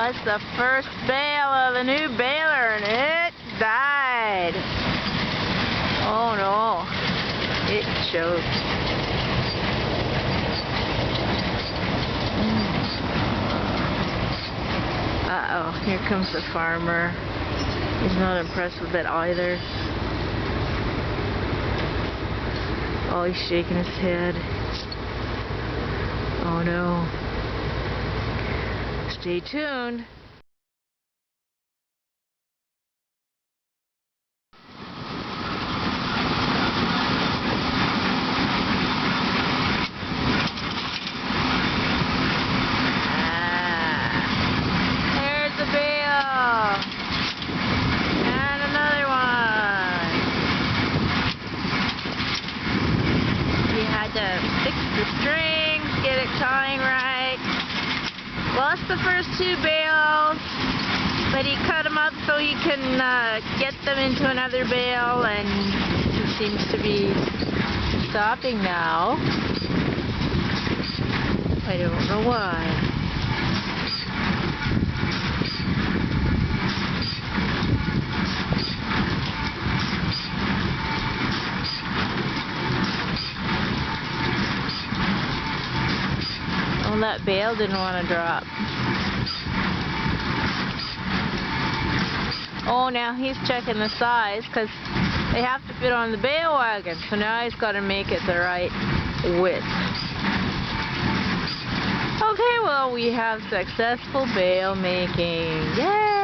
That's the first bale of the new baler, and it died. Oh no, it choked. Uh-oh, here comes the farmer. He's not impressed with it either. Oh, he's shaking his head. Oh no. Stay tuned. There's the bale. And another one. He had to fix the strings, get it tying right. Lost the first two bales, but he cut them up so he can get them into another bale, and he seems to be stopping now. I don't know why. Well, that bale didn't want to drop. Oh, now he's checking the size because they have to fit on the bale wagon. So now he's got to make it the right width. Okay, well, we have successful bale making. Yay!